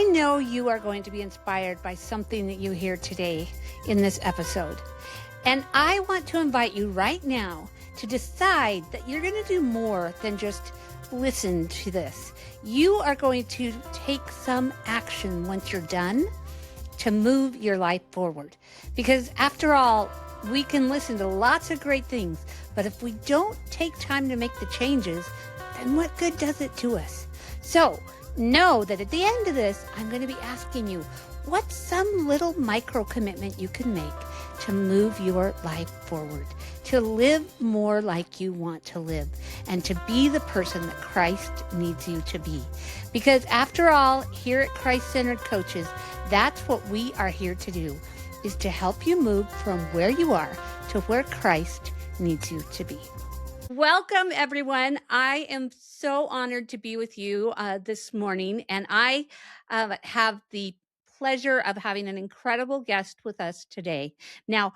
I know you are going to be inspired by something that you hear today in this episode. And I want to invite you right now to decide that you're going to do more than just listen to this. You are going to take some action once you're done to move your life forward. Because after all, we can listen to lots of great things, but if we don't take time to make the changes, then what good does it to us? So know that at the end of this, I'm going to be asking you, what's some little micro commitment you can make to move your life forward, to live more like you want to live, and to be the person that Christ needs you to be? Because after all, here at Christ-Centered Coaches, that's what we are here to do, is to help you move from where you are to where Christ needs you to be. Welcome, everyone. I am so honored to be with you this morning, and I have the pleasure of having an incredible guest with us today. Now,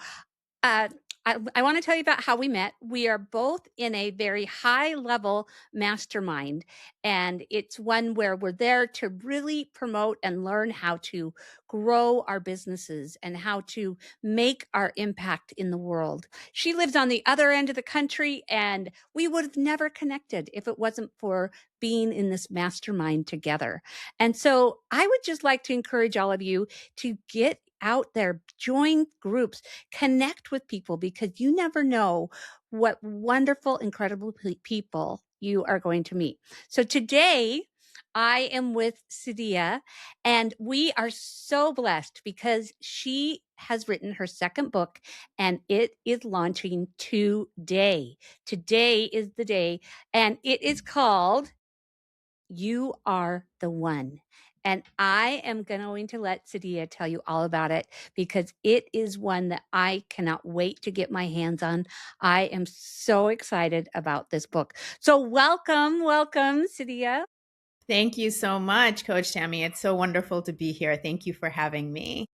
I want to tell you about how we met. We are both in a very high-level mastermind, and it's one where we're there to really promote and learn how to grow our businesses and how to make our impact in the world. She lives on the other end of the country, and we would have never connected if it wasn't for being in this mastermind together. And so I would just like to encourage all of you to get out there, join groups, connect with people, because you never know what wonderful, incredible people you are going to meet. So today I am with Sadia, and we are so blessed because she has written her second book and it is launching today. Today is the day, and it is called You Are the One. And I am going to let Sadia tell you all about it because it is one that I cannot wait to get my hands on. I am so excited about this book. So welcome, Sadia. Thank you so much, Coach Tami. It's so wonderful to be here. Thank you for having me.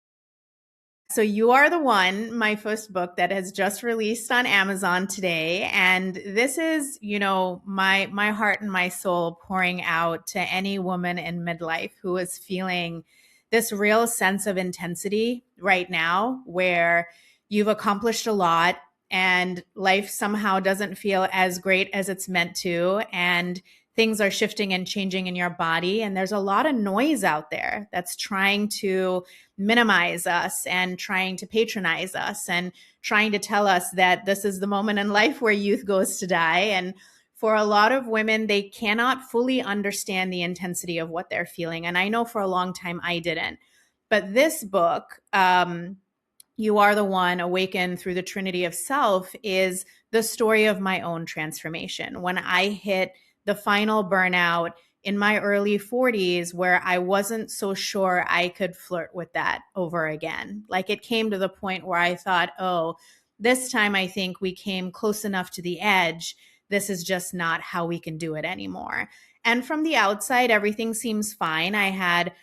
So You Are the One, my first book that has just released on Amazon today. And this is, my heart and my soul pouring out to any woman in midlife who is feeling this real sense of intensity right now, where you've accomplished a lot and life somehow doesn't feel as great as it's meant to. And things are shifting and changing in your body. And there's a lot of noise out there that's trying to minimize us and trying to patronize us and trying to tell us that this is the moment in life where youth goes to die. And for a lot of women, they cannot fully understand the intensity of what they're feeling. And I know for a long time I didn't. But this book, You Are the One, Awaken Through the Trinity of Self, is the story of my own transformation. When I hit the final burnout in my early 40s, where I wasn't so sure I could flirt with that over again. Like, it came to the point where I thought, oh, this time I think we came close enough to the edge. This is just not how we can do it anymore. And from the outside, everything seems fine. I had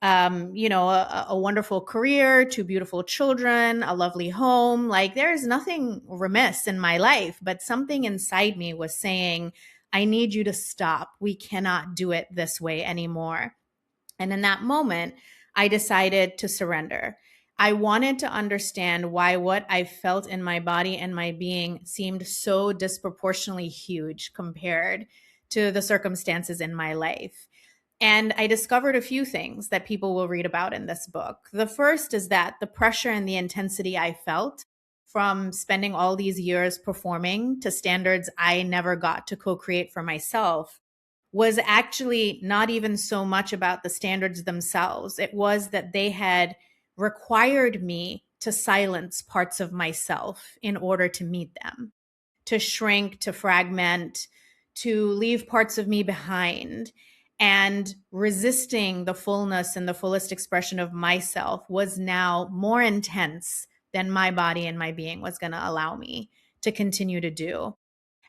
a wonderful career, 2 beautiful children, a lovely home. Like, there is nothing remiss in my life, but something inside me was saying, I need you to stop. We cannot do it this way anymore. And in that moment, I decided to surrender. I wanted to understand why what I felt in my body and my being seemed so disproportionately huge compared to the circumstances in my life. And I discovered a few things that people will read about in this book. The first is that the pressure and the intensity I felt from spending all these years performing to standards I never got to co-create for myself was actually not even so much about the standards themselves. It was that they had required me to silence parts of myself in order to meet them, to shrink, to fragment, to leave parts of me behind. And resisting the fullness and the fullest expression of myself was now more intense than my body and my being was going to allow me to continue to do.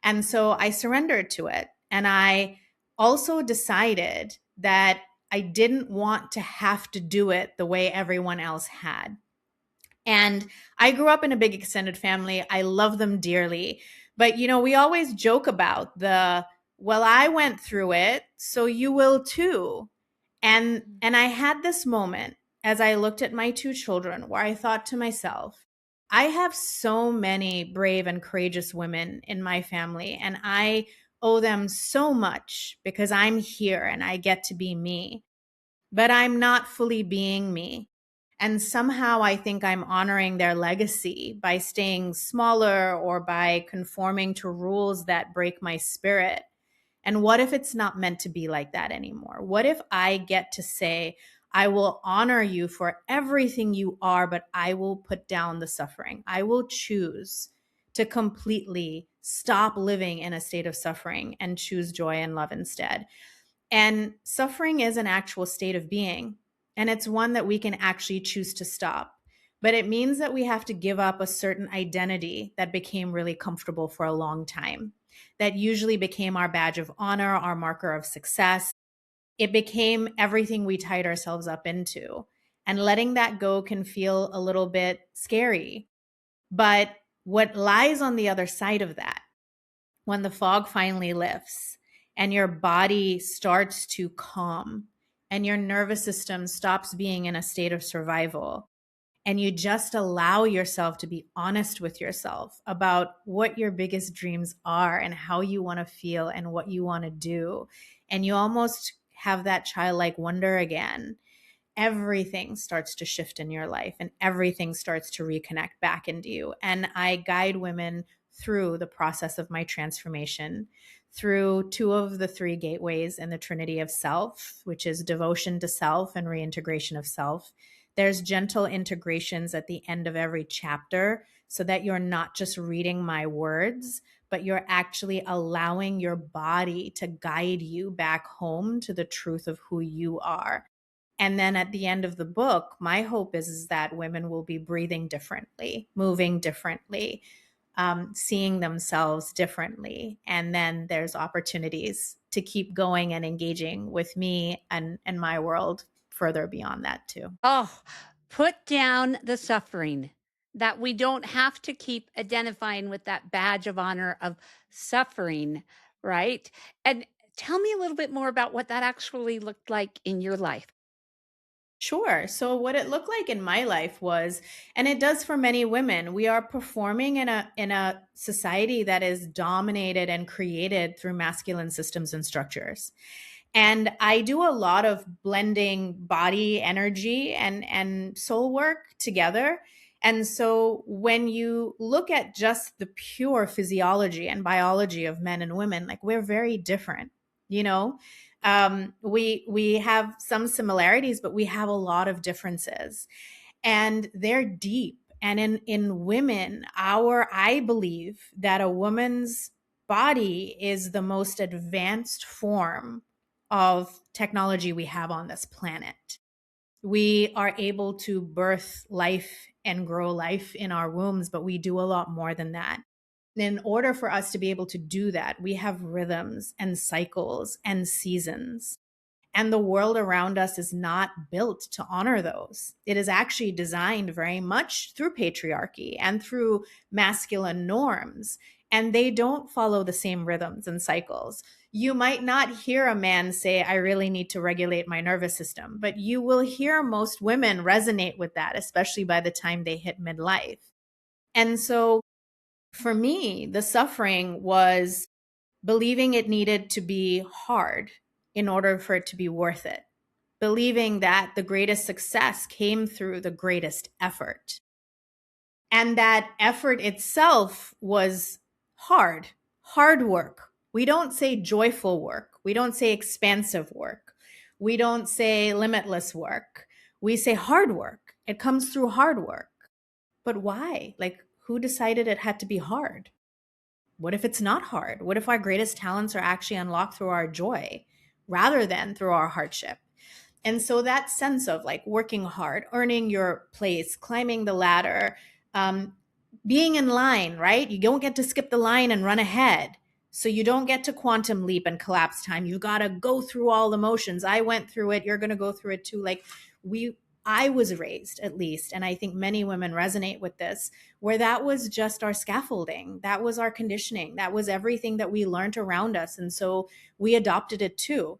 And so I surrendered to it. And I also decided that I didn't want to have to do it the way everyone else had. And I grew up in a big extended family. I love them dearly. But, we always joke about well, I went through it, so you will too. And I had this moment as I looked at my two children where I thought to myself, I have so many brave and courageous women in my family, and I owe them so much because I'm here and I get to be me, but I'm not fully being me. And somehow I think I'm honoring their legacy by staying smaller or by conforming to rules that break my spirit. And what if it's not meant to be like that anymore? What if I get to say, I will honor you for everything you are, but I will put down the suffering. I will choose to completely stop living in a state of suffering and choose joy and love instead. And suffering is an actual state of being, and it's one that we can actually choose to stop. But it means that we have to give up a certain identity that became really comfortable for a long time, that usually became our badge of honor, our marker of success. It became everything we tied ourselves up into. And letting that go can feel a little bit scary. But what lies on the other side of that, when the fog finally lifts and your body starts to calm and your nervous system stops being in a state of survival, and you just allow yourself to be honest with yourself about what your biggest dreams are and how you want to feel and what you want to do, and you almost have that childlike wonder again, everything starts to shift in your life and everything starts to reconnect back into you. And I guide women through the process of my transformation through two of the three gateways in the Trinity of Self, which is devotion to self and reintegration of self. There's gentle integrations at the end of every chapter so that you're not just reading my words, but you're actually allowing your body to guide you back home to the truth of who you are. And then at the end of the book, my hope is that women will be breathing differently, moving differently, seeing themselves differently. And then there's opportunities to keep going and engaging with me and my world further beyond that too. Oh, put down the suffering, that we don't have to keep identifying with that badge of honor of suffering, right? And tell me a little bit more about what that actually looked like in your life. Sure. So what it looked like in my life was, and it does for many women, we are performing in a society that is dominated and created through masculine systems and structures. And I do a lot of blending body energy and soul work together. And so when you look at just the pure physiology and biology of men and women, like we're very different, you know? We have some similarities, but we have a lot of differences, and they're deep. And in women, I believe that a woman's body is the most advanced form of technology we have on this planet. We are able to birth life and grow life in our wombs, but we do a lot more than that. In order for us to be able to do that, we have rhythms and cycles and seasons. And the world around us is not built to honor those. It is actually designed very much through patriarchy and through masculine norms. And they don't follow the same rhythms and cycles. You might not hear a man say, I really need to regulate my nervous system, but you will hear most women resonate with that, especially by the time they hit midlife. And so for me, the suffering was believing it needed to be hard in order for it to be worth it, believing that the greatest success came through the greatest effort. And that effort itself was hard work. We don't say joyful work. We don't say expansive work. We don't say limitless work. We say hard work. It comes through hard work. But why? Like, who decided it had to be hard? What if it's not hard? What if our greatest talents are actually unlocked through our joy rather than through our hardship? And so that sense of like working hard, earning your place, climbing the ladder, being in line, right? You don't get to skip the line and run ahead. So you don't get to quantum leap and collapse time. You got to go through all the motions. I went through it. You're going to go through it too. I was raised, at least, and I think many women resonate with this, where that was just our scaffolding. That was our conditioning. That was everything that we learned around us. And so we adopted it too.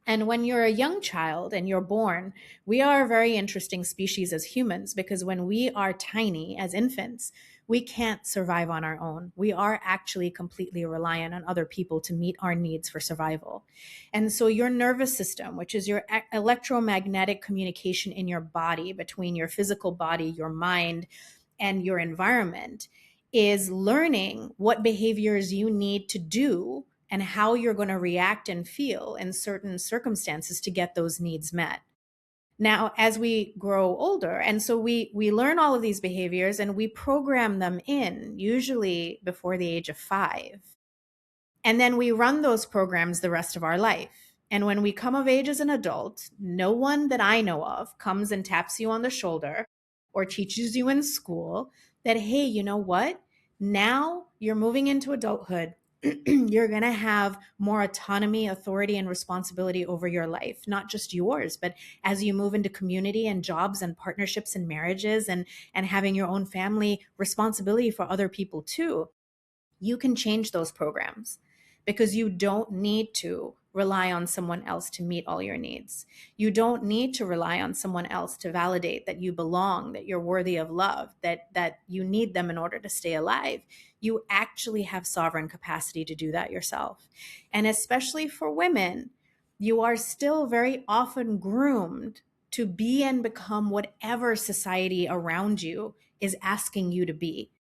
And when you're a young child and you're born, we are a very interesting species as humans because when we are tiny as infants, we can't survive on our own. We are actually completely reliant on other people to meet our needs for survival. And so your nervous system, which is your electromagnetic communication in your body between your physical body, your mind, and your environment, is learning what behaviors you need to do and how you're going to react and feel in certain circumstances to get those needs met. Now, as we grow older, and so we learn all of these behaviors and we program them in, usually before the age of 5. And then we run those programs the rest of our life. And when we come of age as an adult, no one that I know of comes and taps you on the shoulder or teaches you in school that, hey, you know what? Now you're moving into adulthood. You're going to have more autonomy, authority, and responsibility over your life, not just yours, but as you move into community and jobs and partnerships and marriages and having your own family, responsibility for other people too. You can change those programs because you don't need to rely on someone else to meet all your needs. You don't need to rely on someone else to validate that you belong, that you're worthy of love, that you need them in order to stay alive. You actually have sovereign capacity to do that yourself. And especially for women, you are still very often groomed to be and become whatever society around you is asking you to be.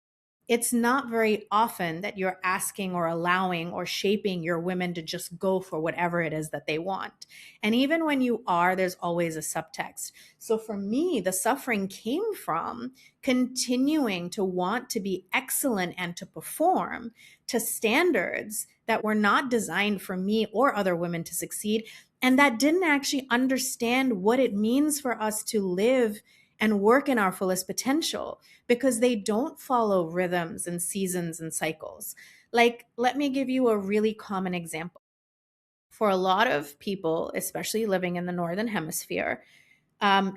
It's not very often that you're asking or allowing or shaping your women to just go for whatever it is that they want. And even when you are, there's always a subtext. So for me, the suffering came from continuing to want to be excellent and to perform to standards that were not designed for me or other women to succeed, and that didn't actually understand what it means for us to live and work in our fullest potential because they don't follow rhythms and seasons and cycles. Like, let me give you a really common example. For a lot of people, especially living in the Northern Hemisphere,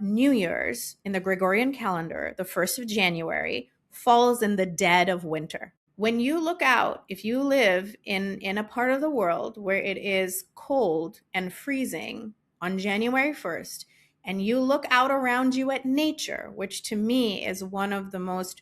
New Year's in the Gregorian calendar, the 1st of January, falls in the dead of winter. When you look out, if you live in a part of the world where it is cold and freezing on January 1st, and you look out around you at nature, which to me is one of the most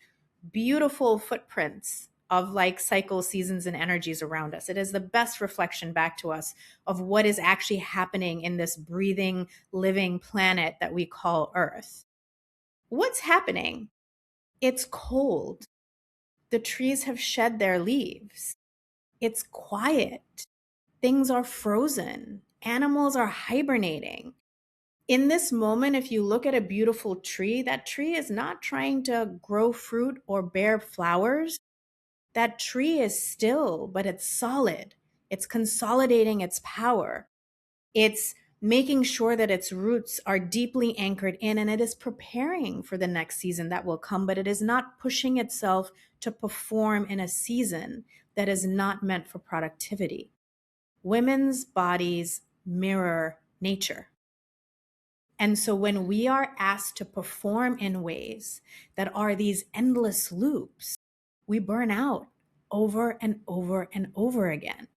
beautiful footprints of like cycle, seasons, and energies around us. It is the best reflection back to us of what is actually happening in this breathing, living planet that we call Earth. What's happening? It's cold. The trees have shed their leaves. It's quiet. Things are frozen. Animals are hibernating. In this moment, if you look at a beautiful tree, that tree is not trying to grow fruit or bear flowers. That tree is still, but it's solid. It's consolidating its power. It's making sure that its roots are deeply anchored in, and it is preparing for the next season that will come, but it is not pushing itself to perform in a season that is not meant for productivity. Women's bodies mirror nature. And so when we are asked to perform in ways that are these endless loops, we burn out over and over and over again.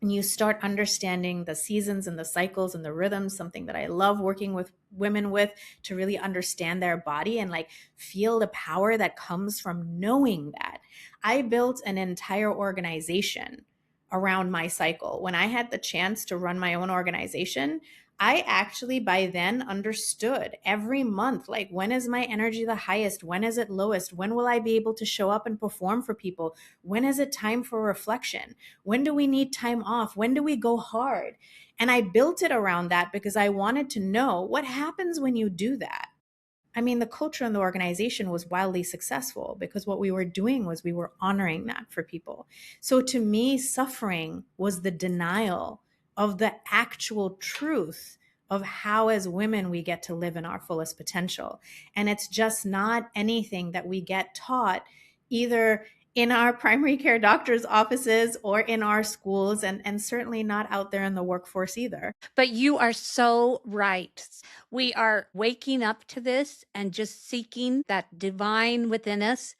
And you start understanding the seasons and the cycles and the rhythms, something that I love working with women with, to really understand their body and like feel the power that comes from knowing that. I built an entire organization around my cycle. When I had the chance to run my own organization, I actually by then understood every month, like, when is my energy the highest? When is it lowest? When will I be able to show up and perform for people? When is it time for reflection? When do we need time off? When do we go hard? And I built it around that because I wanted to know what happens when you do that. I mean, the culture in the organization was wildly successful because what we were doing was we were honoring that for people. So to me, suffering was the denial of the actual truth of how, as women, we get to live in our fullest potential. And it's just not anything that we get taught either in our primary care doctor's offices or in our schools, and certainly not out there in the workforce either. But you are so right. We are waking up to this and just seeking that divine within us,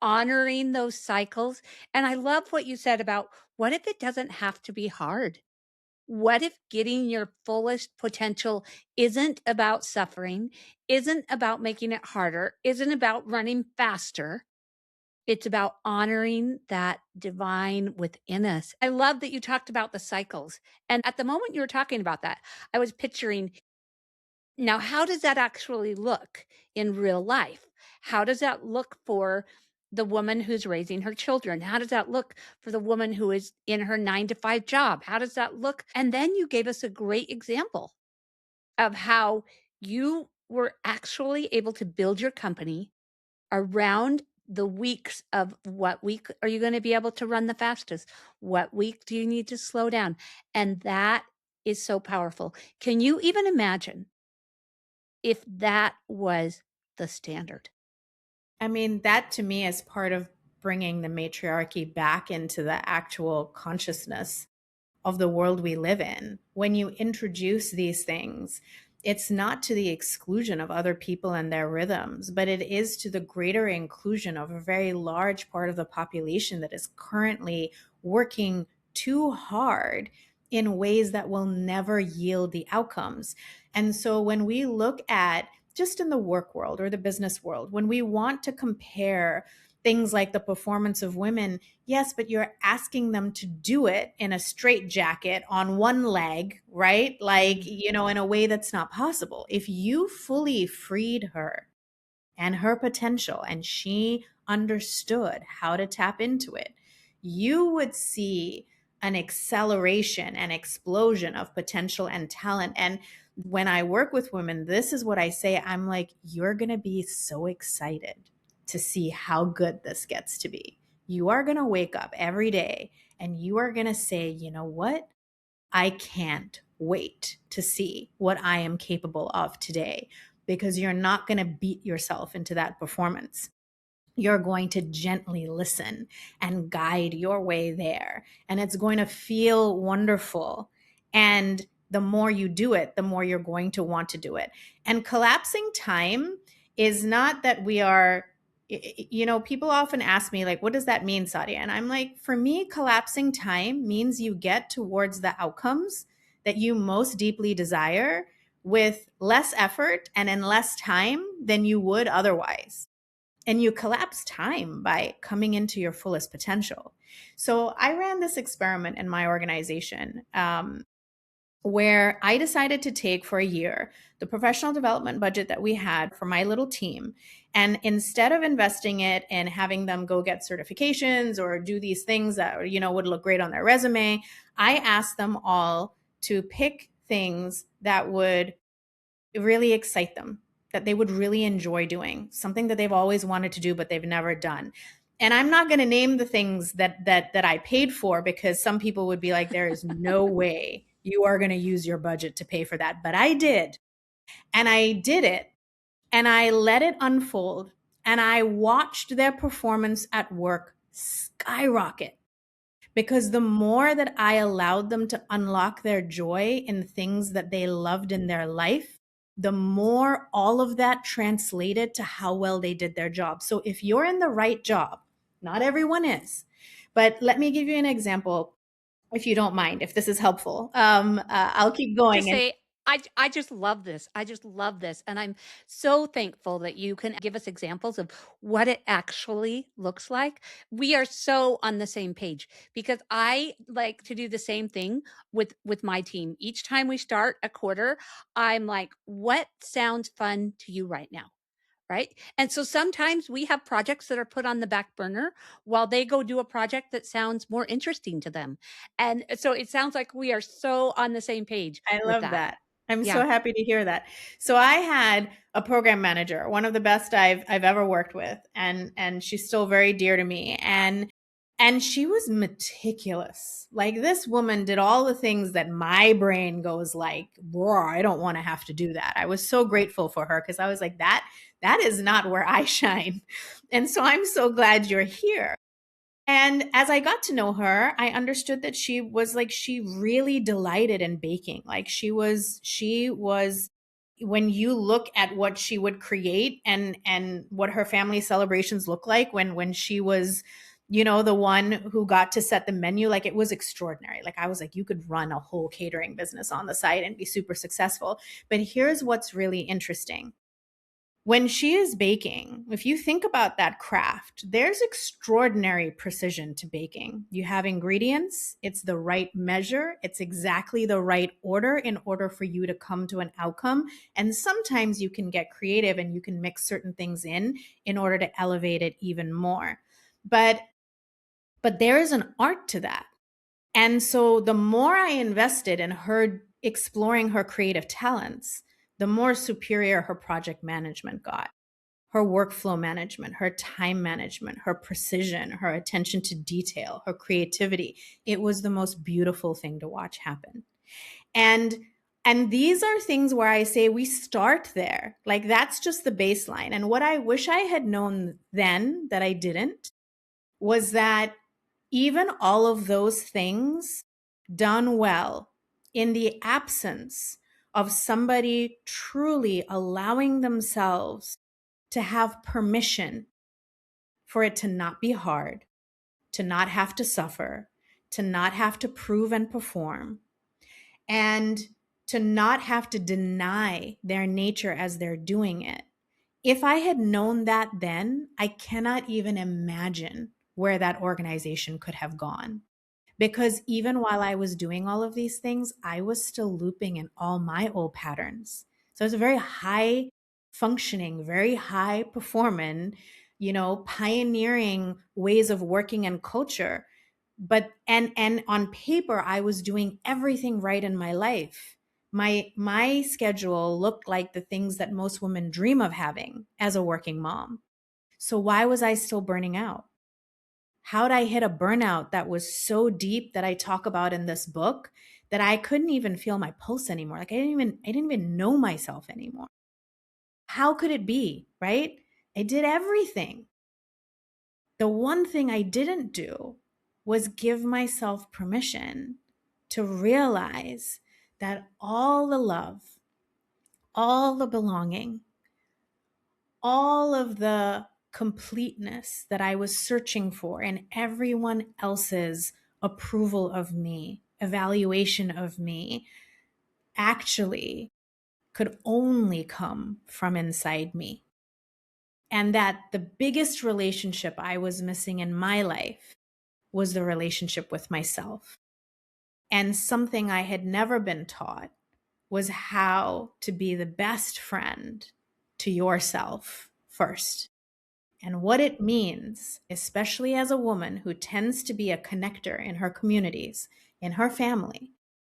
honoring those cycles. And I love what you said about what if it doesn't have to be hard? What if getting your fullest potential isn't about suffering, isn't about making it harder, isn't about running faster? It's about honoring that divine within us. I love that you talked about the cycles. And at the moment you were talking about that, I was picturing, now, how does that actually look in real life? How does that look for the woman who's raising her children? How does that look for the woman who is in her 9 to 5 job? How does that look? And then you gave us a great example of how you were actually able to build your company around the weeks of what week are you going to be able to run the fastest? What week do you need to slow down? And that is so powerful. Can you even imagine if that was the standard? I mean, that to me is part of bringing the matriarchy back into the actual consciousness of the world we live in. When you introduce these things, it's not to the exclusion of other people and their rhythms, but it is to the greater inclusion of a very large part of the population that is currently working too hard in ways that will never yield the outcomes. And so when we look at just in the work world or the business world, when we want to compare things like the performance of women, yes, but you're asking them to do it in a straitjacket on one leg, right? Like, in a way that's not possible. If you fully freed her and her potential and she understood how to tap into it, you would see an acceleration and explosion of potential and talent. And when I work with women, this is what I say. I'm like, you're going to be so excited to see how good this gets to be. You are going to wake up every day and you are going to say, you know what? I can't wait to see what I am capable of today, because you're not going to beat yourself into that performance. You're going to gently listen and guide your way there. And it's going to feel wonderful. And the more you do it, the more you're going to want to do it. And collapsing time is not that we are, people often ask me, like, what does that mean, Sadia? And I'm like, for me, collapsing time means you get towards the outcomes that you most deeply desire with less effort and in less time than you would otherwise. And you collapse time by coming into your fullest potential. So I ran this experiment in my organization where I decided to take for a year the professional development budget that we had for my little team. And instead of investing it in having them go get certifications or do these things that, would look great on their resume, I asked them all to pick things that would really excite them, that they would really enjoy doing, something that they've always wanted to do, but they've never done. And I'm not going to name the things that I paid for, because some people would be like, there is no way you are going to use your budget to pay for that. But I did. And I did it. And I let it unfold. And I watched their performance at work skyrocket, because the more that I allowed them to unlock their joy in things that they loved in their life, the more all of that translated to how well they did their job. So if you're in the right job, not everyone is, but let me give you an example, if you don't mind, if this is helpful. I'll keep To going. And say, I just love this. I just love this. And I'm so thankful that you can give us examples of what it actually looks like. We are so on the same page, because I like to do the same thing with my team. Each time we start a quarter, I'm like, what sounds fun to you right now? Right. And so sometimes we have projects that are put on the back burner while they go do a project that sounds more interesting to them. And so it sounds like we are so on the same page I with love that. that. I'm Yeah. so happy to hear that. So I had a program manager, one of the best I've ever worked with, and she's still very dear to me. And she was meticulous. Like, this woman did all the things that my brain goes like, "Bro, I don't want to have to do that." I was so grateful for her, because I was like, that is not where I shine. And so I'm so glad you're here. And as I got to know her, I understood that she really delighted in baking. Like, she was, when you look at what she would create and what her family celebrations look like when she was the one who got to set the menu. Like, it was extraordinary. Like, I was like, you could run a whole catering business on the side and be super successful. But here's what's really interesting. When she is baking, if you think about that craft, there's extraordinary precision to baking. You have ingredients, it's the right measure, it's exactly the right order in order for you to come to an outcome. And sometimes you can get creative and you can mix certain things in order to elevate it even more. But there is an art to that. And so the more I invested in her exploring her creative talents, the more superior her project management got, her workflow management, her time management, her precision, her attention to detail, her creativity. It was the most beautiful thing to watch happen. And these are things where I say we start there. Like, that's just the baseline. And what I wish I had known then that I didn't was that even all of those things done well in the absence of somebody truly allowing themselves to have permission for it to not be hard, to not have to suffer, to not have to prove and perform, and to not have to deny their nature as they're doing it. If I had known that then, I cannot even imagine where that organization could have gone. Because even while I was doing all of these things, I was still looping in all my old patterns. So it's a very high functioning, very high performing, pioneering ways of working and culture. But and on paper, I was doing everything right in my life. My schedule looked like the things that most women dream of having as a working mom. So why was I still burning out? How'd I hit a burnout that was so deep that I talk about in this book that I couldn't even feel my pulse anymore? Like, I didn't even know myself anymore. How could it be, right? I did everything. The one thing I didn't do was give myself permission to realize that all the love, all the belonging, all of the completeness that I was searching for in everyone else's approval of me, evaluation of me, actually could only come from inside me. And that the biggest relationship I was missing in my life was the relationship with myself. And something I had never been taught was how to be the best friend to yourself first. And what it means, especially as a woman who tends to be a connector in her communities, in her family,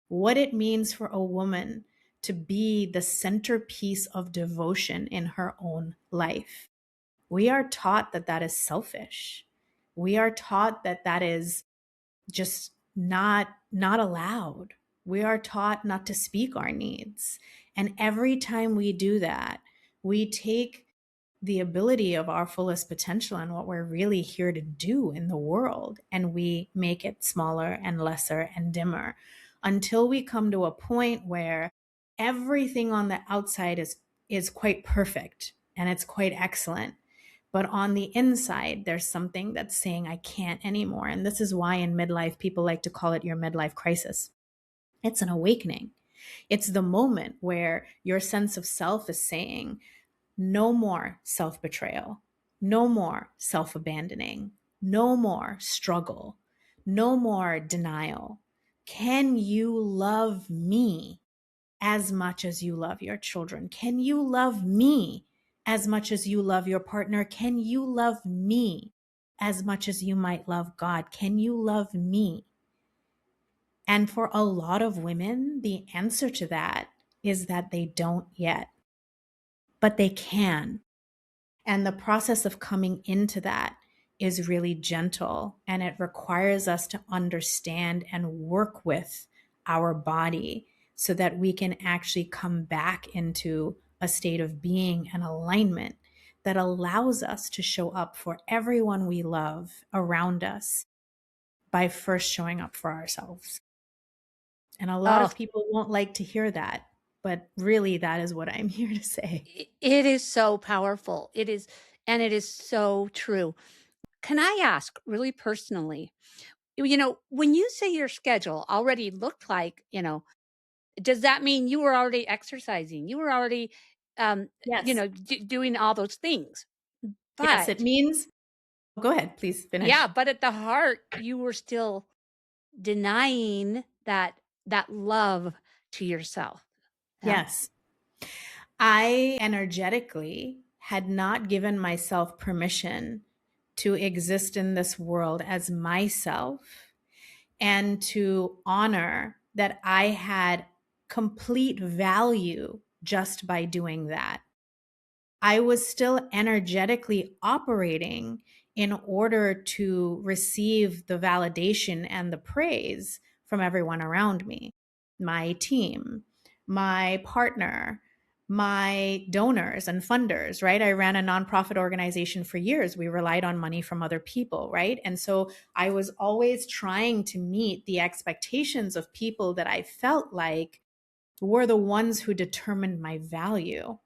what it means for a woman to be the centerpiece of devotion in her own life. We are taught that that is selfish. We are taught that that is just not allowed. We are taught not to speak our needs. And every time we do that, we take the ability of our fullest potential and what we're really here to do in the world, and we make it smaller and lesser and dimmer until we come to a point where everything on the outside is quite perfect and it's quite excellent. But on the inside, there's something that's saying, I can't anymore. And this is why in midlife, people like to call it your midlife crisis. It's an awakening. It's the moment where your sense of self is saying, no more self betrayal, no more self abandoning, no more struggle, no more denial. Can you love me as much as you love your children? Can you love me as much as you love your partner? Can you love me as much as you might love God? Can you love me? And for a lot of women, the answer to that is that they don't yet, but they can. And the process of coming into that is really gentle, and it requires us to understand and work with our body so that we can actually come back into a state of being and alignment that allows us to show up for everyone we love around us by first showing up for ourselves. And a lot Oh, of people won't like to hear that, but really, that is what I'm here to say. it is so powerful. It is, and it is so true. Can I ask really personally, when you say your schedule already looked like, does that mean you were already exercising? You were already, Yes. doing all those things. Yes, it But means go ahead, please yeah, finish. but at the heart, you were still denying that love to yourself. Yeah. Yes. I energetically had not given myself permission to exist in this world as myself and to honor that I had complete value just by doing that. I was still energetically operating in order to receive the validation and the praise from everyone around me, my team, my partner, my donors and funders, right? I ran a nonprofit organization for years. We relied on money from other people, right? And so I was always trying to meet the expectations of people that I felt like were the ones who determined my value.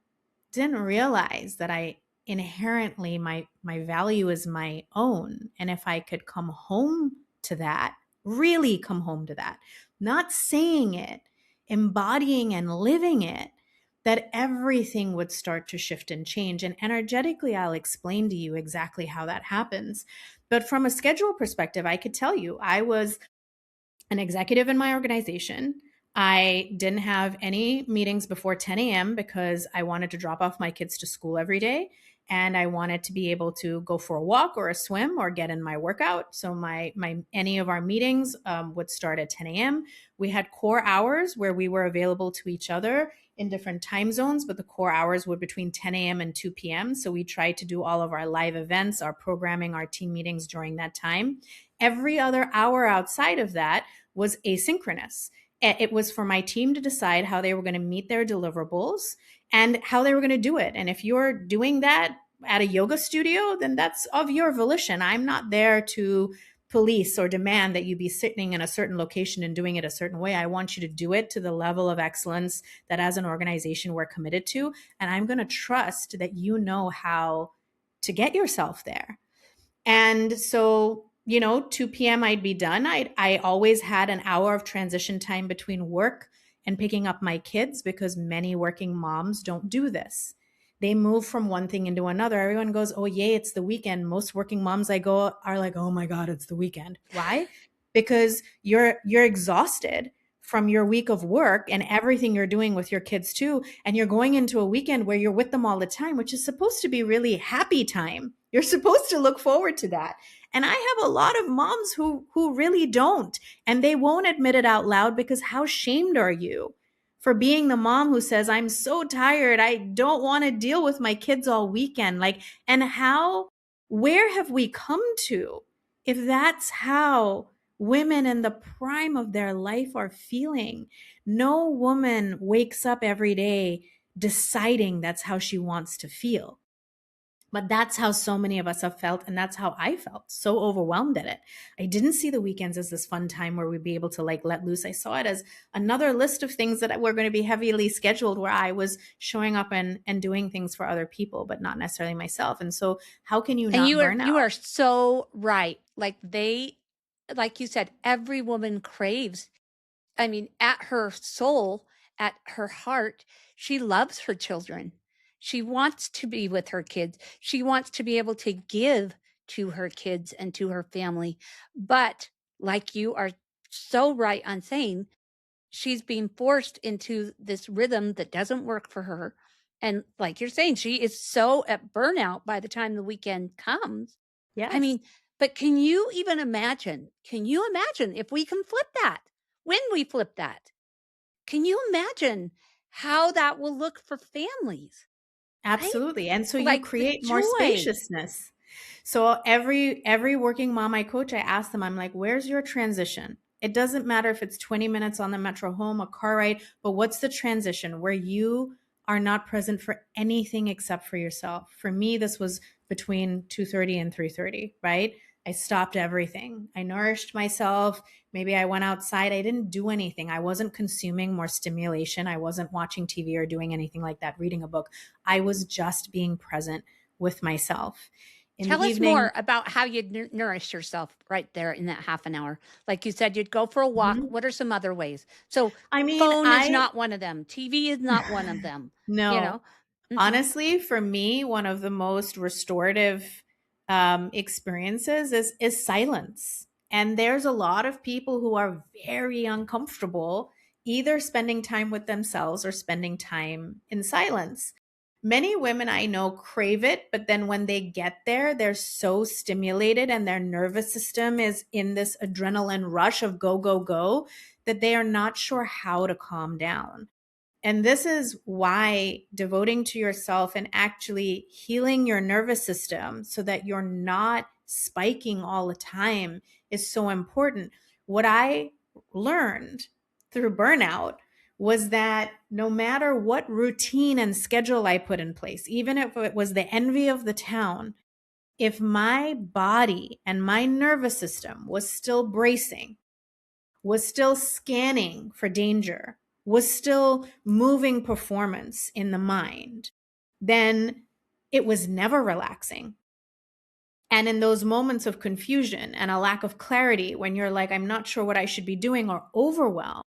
Didn't realize that I inherently my value is my own, and if I could come home to that, really come home to that, not saying it, embodying and living it, that everything would start to shift and change. And energetically, I'll explain to you exactly how that happens. But from a schedule perspective, I could tell you I was an executive in my organization. I didn't have any meetings before 10 a.m. because I wanted to drop off my kids to school every day. And I wanted to be able to go for a walk or a swim or get in my workout. So my any of our meetings would start at 10 a.m. We had core hours where we were available to each other in different time zones, but the core hours were between 10 a.m. and 2 p.m. So we tried to do all of our live events, our programming, our team meetings during that time. Every other hour outside of that was asynchronous. It was for my team to decide how they were going to meet their deliverables and how they were going to do it. And if you're doing that at a yoga studio, then that's of your volition. I'm not there to police or demand that you be sitting in a certain location and doing it a certain way. I want you to do it to the level of excellence that as an organization we're committed to. And I'm going to trust that you know how to get yourself there. And so, 2 p.m. I'd be done. I always had an hour of transition time between work and picking up my kids because many working moms don't do this. They move from one thing into another. Everyone goes, "Oh, yay, it's the weekend." Most working moms I go are like, "Oh my God, it's the weekend." Why? Because you're exhausted from your week of work and everything you're doing with your kids too. And you're going into a weekend where you're with them all the time, which is supposed to be really happy time. You're supposed to look forward to that. And I have a lot of moms who really don't. And they won't admit it out loud because how shamed are you for being the mom who says, "I'm so tired. I don't want to deal with my kids all weekend." Like, and where have we come to if that's how women in the prime of their life are feeling? No woman wakes up every day deciding that's how she wants to feel. But that's how so many of us have felt. And that's how I felt, so overwhelmed at it. I didn't see the weekends as this fun time where we'd be able to like let loose. I saw it as another list of things that were going to be heavily scheduled where I was showing up and doing things for other people, but not necessarily myself. And so how can you And not burn you out? are so right. Like you said, every woman craves. I mean, at her soul, at her heart, she loves her children. She wants to be with her kids. She wants to be able to give to her kids and to her family. But like you are so right on saying, she's being forced into this rhythm that doesn't work for her. And like you're saying, she is so at burnout by the time the weekend comes. I Yes, mean, but can you even imagine? Can you imagine if we can flip that? When we flip that, can you imagine how that will look for families? Right? absolutely. And so you Like the create more joy. spaciousness. So every working mom I coach, I ask them, I'm like, where's your transition? It doesn't matter if it's 20 minutes on the metro home, a car ride, but what's the transition where you are not present for anything except for yourself? For me, this was between 2:30 and 3:30, right? I stopped everything. I nourished myself. Maybe I went outside. I didn't do anything. I wasn't consuming more stimulation. I wasn't watching TV or doing anything like that, reading a book. I was just being present with myself. In the Tell us evening, more about how you nourish yourself right there in that half an hour. Like you said, you'd go for a walk. mhm. What are some other ways? So, I mean, phone is I not one of them. TV is not one of them. You no. know. Mm-mm. Honestly, for me, one of the most restorative experiences is silence. And there's a lot of people who are very uncomfortable either spending time with themselves or spending time in silence. Many women I know crave it, but then when they get there, they're so stimulated and their nervous system is in this adrenaline rush of go, go, go that they are not sure how to calm down. And this is why devoting to yourself and actually healing your nervous system so that you're not spiking all the time is so important. What I learned through burnout was that no matter what routine and schedule I put in place, even if it was the envy of the town, if my body and my nervous system was still bracing, was still scanning for danger, was still moving performance in the mind, then it was never relaxing. And in those moments of confusion and a lack of clarity, when you're like, I'm not sure what I should be doing, or overwhelmed,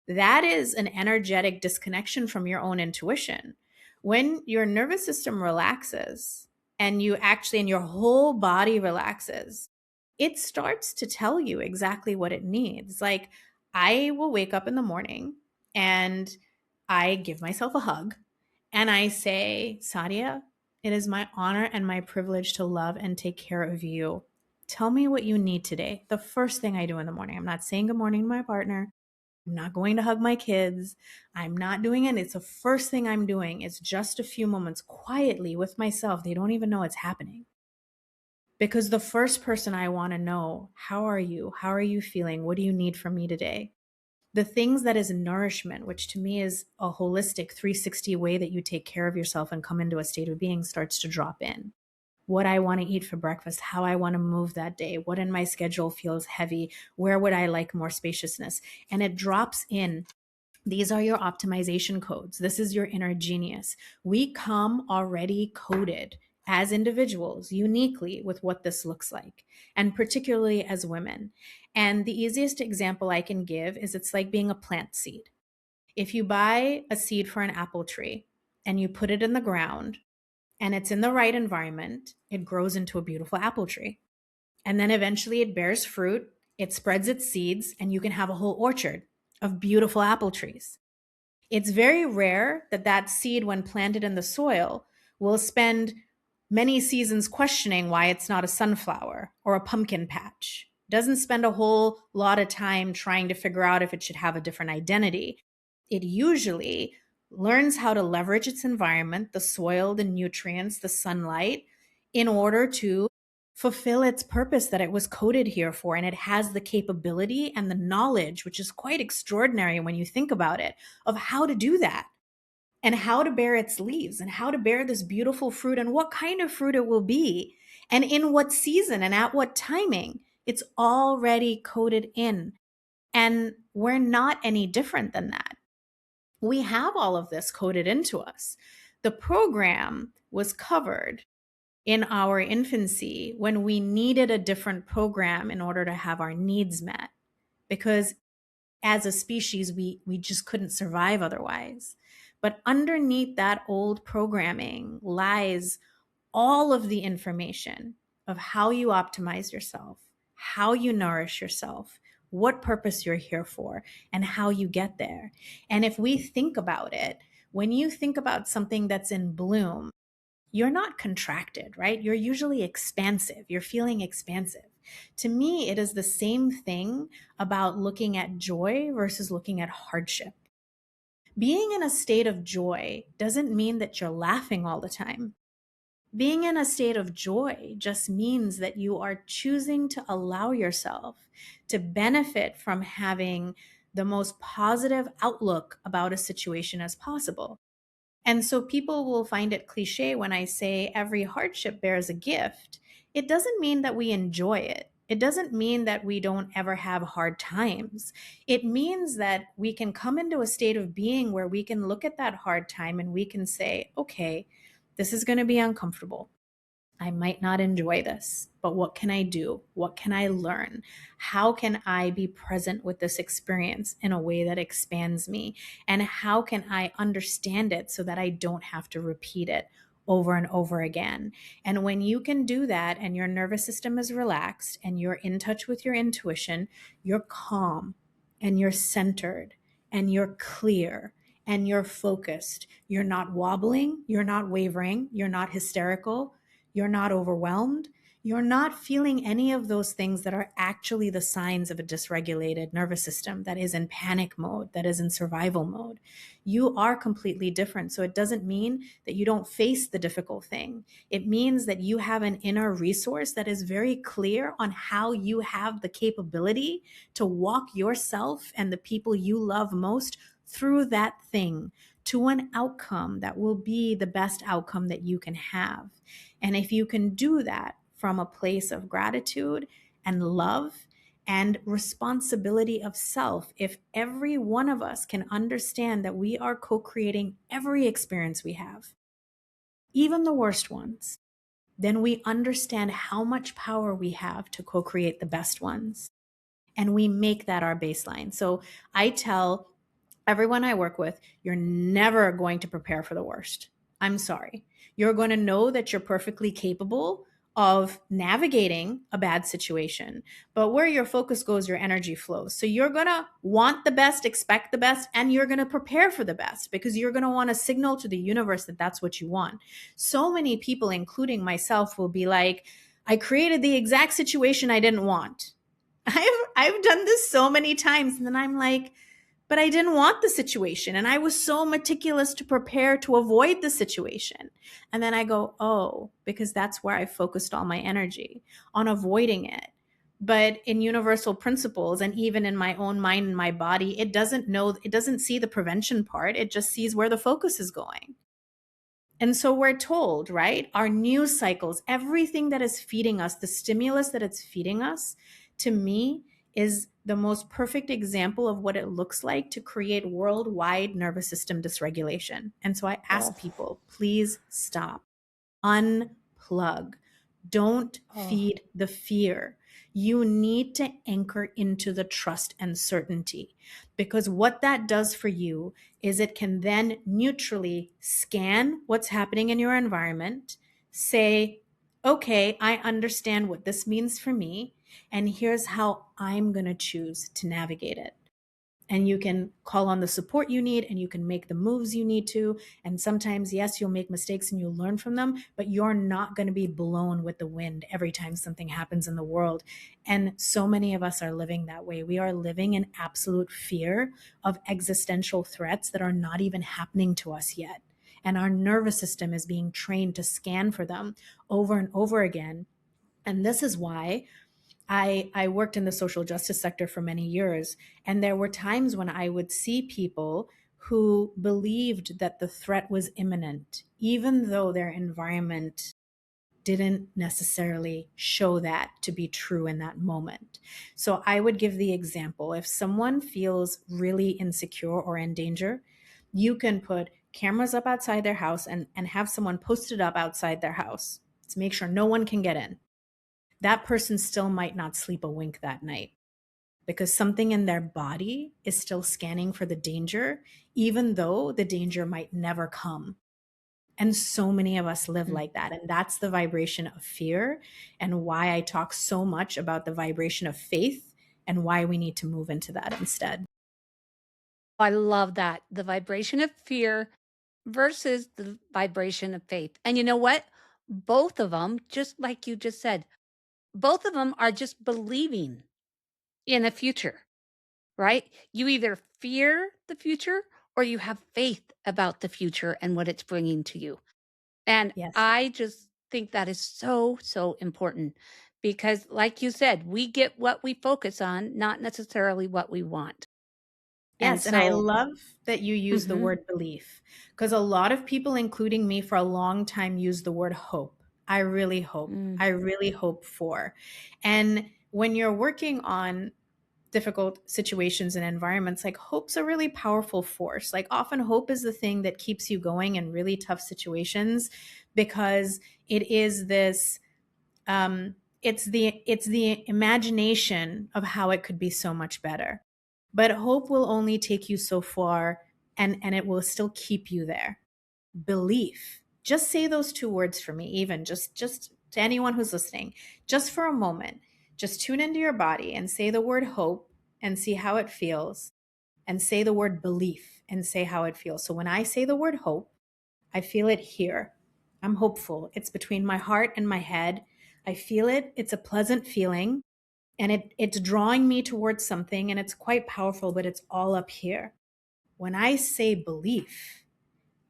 that is an energetic disconnection from your own intuition. When your nervous system relaxes and you actually, and your whole body relaxes, it starts to tell you exactly what it needs. Like, I will wake up in the morning and I give myself a hug and I say, Sadia, it is my honor and my privilege to love and take care of you. Tell me what you need today. The first thing I do in the morning, I'm not saying good morning to my partner. I'm not going to hug my kids. I'm not doing it. It's the first thing I'm doing. It's just a few moments quietly with myself. They don't even know it's happening. Because the first person I want to know, how are you? How are you feeling? What do you need from me today? The things that is nourishment, which to me is a holistic 360 way that you take care of yourself and come into a state of being, starts to drop in. What I want to eat for breakfast, how I want to move that day, what in my schedule feels heavy, where would I like more spaciousness? And it drops in. These are your optimization codes. This is your inner genius. We come already coded as individuals uniquely with what this looks like, and particularly as women. And the easiest example I can give is it's like being a plant seed. If you buy a seed for an apple tree and you put it in the ground and it's in the right environment, it grows into a beautiful apple tree. And then eventually it bears fruit, it spreads its seeds, and you can have a whole orchard of beautiful apple trees. It's very rare that that seed, when planted in the soil, will spend many seasons questioning why it's not a sunflower or a pumpkin patch. Doesn't spend a whole lot of time trying to figure out if it should have a different identity. It usually learns how to leverage its environment, the soil, the nutrients, the sunlight, in order to fulfill its purpose that it was coded here for. And it has the capability and the knowledge, which is quite extraordinary when you think about it, of how to do that and how to bear its leaves and how to bear this beautiful fruit and what kind of fruit it will be and in what season and at what timing. It's already coded in. And we're not any different than that. We have all of this coded into us. The program was covered in our infancy when we needed a different program in order to have our needs met, because as a species, we just couldn't survive otherwise. But underneath that old programming lies all of the information of how you optimize yourself, how you nourish yourself, what purpose you're here for, and how you get there. And if we think about it, when you think about something that's in bloom, you're not contracted, right? You're usually expansive. You're feeling expansive. To me, it is the same thing about looking at joy versus looking at hardship. Being in a state of joy doesn't mean that you're laughing all the time. Being in a state of joy just means that you are choosing to allow yourself to benefit from having the most positive outlook about a situation as possible. And so people will find it cliche when I say every hardship bears a gift. It doesn't mean that we enjoy it. It doesn't mean that we don't ever have hard times. It means that we can come into a state of being where we can look at that hard time and we can say, okay, this is going to be uncomfortable. I might not enjoy this, but what can I do? What can I learn? How can I be present with this experience in a way that expands me? And how can I understand it so that I don't have to repeat it over and over again? And when you can do that and your nervous system is relaxed and you're in touch with your intuition, you're calm and you're centered and you're clear and you're focused. You're not wobbling, you're not wavering, you're not hysterical, you're not overwhelmed. You're not feeling any of those things that are actually the signs of a dysregulated nervous system that is in panic mode, that is in survival mode. You are completely different. So it doesn't mean that you don't face the difficult thing. It means that you have an inner resource that is very clear on how you have the capability to walk yourself and the people you love most through that thing to an outcome that will be the best outcome that you can have. And if you can do that from a place of gratitude and love and responsibility of self, if every one of us can understand that we are co-creating every experience we have, even the worst ones, then we understand how much power we have to co-create the best ones. And we make that our baseline. So I tell everyone I work with, you're never going to prepare for the worst. I'm sorry. You're going to know that you're perfectly capable of navigating a bad situation, but where your focus goes, your energy flows. So you're going to want the best, expect the best, and you're going to prepare for the best because you're going to want to signal to the universe that that's what you want. So many people, including myself, will be like, I created the exact situation I didn't want. I've done this so many times. And then I'm like, but I didn't want the situation. And I was so meticulous to prepare to avoid the situation. And then I go, oh, because that's where I focused all my energy on avoiding it. But in universal principles and even in my own mind and my body, it doesn't see the prevention part. It just sees where the focus is going. And so we're told, right? Our news cycles, everything that is feeding us, the stimulus that it's feeding us, to me, is the most perfect example of what it looks like to create worldwide nervous system dysregulation. And so I ask people, please stop, unplug. Don't feed the fear. You need to anchor into the trust and certainty, because what that does for you is it can then neutrally scan what's happening in your environment, say, okay, I understand what this means for me, and here's how I'm going to choose to navigate it. And you can call on the support you need and you can make the moves you need to. And sometimes, yes, you'll make mistakes and you'll learn from them, but you're not going to be blown with the wind every time something happens in the world. And so many of us are living that way. We are living in absolute fear of existential threats that are not even happening to us yet. And our nervous system is being trained to scan for them over and over again. And this is why I worked in the social justice sector for many years, and there were times when I would see people who believed that the threat was imminent, even though their environment didn't necessarily show that to be true in that moment. So I would give the example, if someone feels really insecure or in danger, you can put cameras up outside their house and have someone posted up outside their house to make sure no one can get in. That person still might not sleep a wink that night because something in their body is still scanning for the danger, even though the danger might never come. And so many of us live like that. And that's the vibration of fear, and why I talk so much about the vibration of faith and why we need to move into that instead. I love that. The vibration of fear versus the vibration of faith. And you know what? Both of them, just like you just said, both of them are just believing in a future, right? You either fear the future or you have faith about the future and what it's bringing to you. And Yes. I just think that is so, so important because, like you said, we get what we focus on, not necessarily what we want. And Yes, and I so, love that you use the mhm, word belief, because a lot of people, including me, for a long time use the word hope. I really hope. mm, I really hope for. And when you're working on difficult situations and environments, like hope's a really powerful force. Like often hope is the thing that keeps you going in really tough situations, because it is this it's the imagination of how it could be so much better. But hope will only take you so far, and it will still keep you there. Belief. Just say those two words for me, even just to anyone who's listening, just for a moment. Just tune into your body and say the word hope and see how it feels, and say the word belief and say how it feels. So when I say the word hope, I feel it here. I'm hopeful. It's between my heart and my head. I feel it. It's a pleasant feeling, and it's drawing me towards something, and it's quite powerful, but it's all up here. When I say belief,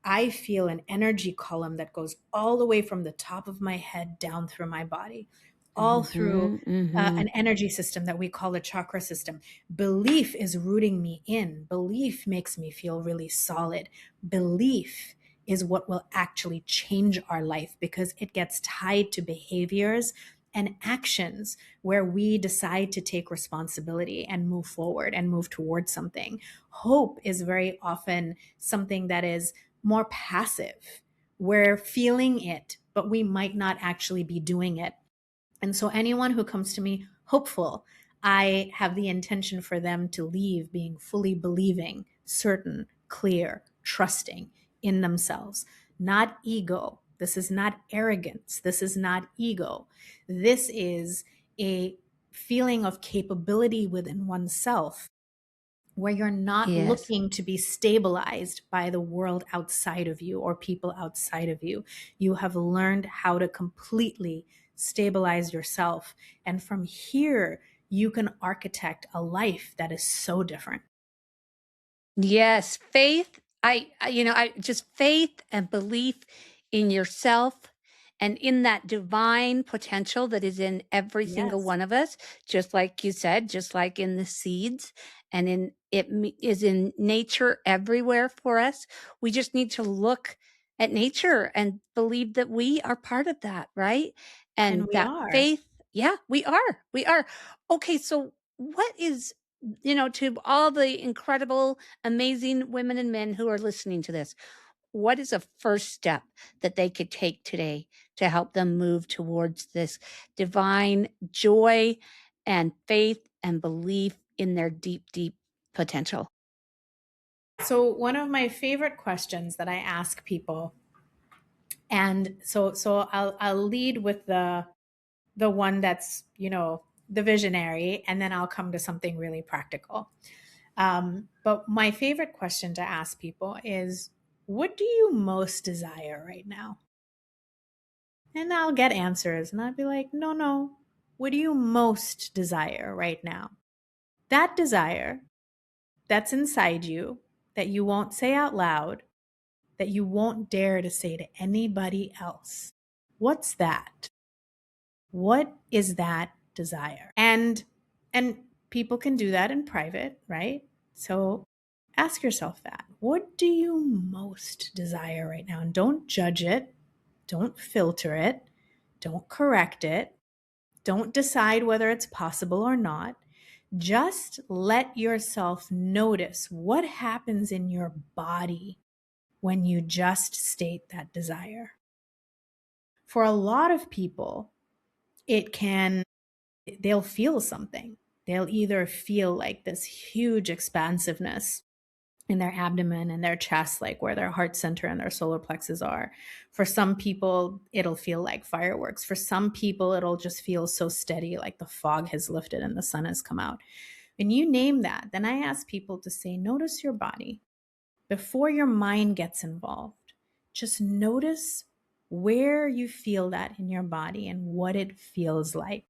I feel an energy column that goes all the way from the top of my head down through my body, all through an energy system that we call a chakra system. Belief is rooting me in. Belief makes me feel really solid. Belief is what will actually change our life, because it gets tied to behaviors and actions where we decide to take responsibility and move forward and move towards something. Hope is very often something that is more passive. We're feeling it, but we might not actually be doing it. And so anyone who comes to me hopeful, I have the intention for them to leave being fully believing, certain, clear, trusting in themselves. Not ego. This is not arrogance. This is not ego. This is a feeling of capability within oneself, where you're not Yes. looking to be stabilized by the world outside of you or people outside of you. You have learned how to completely stabilize yourself. And from here, you can architect a life that is so different. Yes, faith. I just faith and belief in yourself and in that divine potential that is in every single Yes. one of us, just like you said, just like in the seeds and is in nature everywhere for us. We just need to look at nature and believe that we are part of that, right? And And we that are. faith, yeah, we are. We are. Okay, so what is to all the incredible, amazing women and men who are listening to this, what is a first step that they could take today to help them move towards this divine joy and faith and belief in their deep, deep potential? So one of my favorite questions that I ask people, and so I'll lead with the one that's, the visionary, and then I'll come to something really practical. But my favorite question to ask people is, what do you most desire right now? And I'll get answers, and I'll be like, no, no. What do you most desire right now? That desire that's inside you, that you won't say out loud, that you won't dare to say to anybody else. What's that? What is that desire? And people can do that in private, right? So ask yourself that. What do you most desire right now? And don't judge it. Don't filter it. Don't correct it. Don't decide whether it's possible or not. Just let yourself notice what happens in your body when you just state that desire. For a lot of people, they'll feel something. They'll either feel like this huge expansiveness in their abdomen and their chest, like where their heart center and their solar plexus are. For some people, it'll feel like fireworks. For some people, it'll just feel so steady, like the fog has lifted and the sun has come out. When you name that, then I ask people to say, notice your body before your mind gets involved. Just notice where you feel that in your body and what it feels like.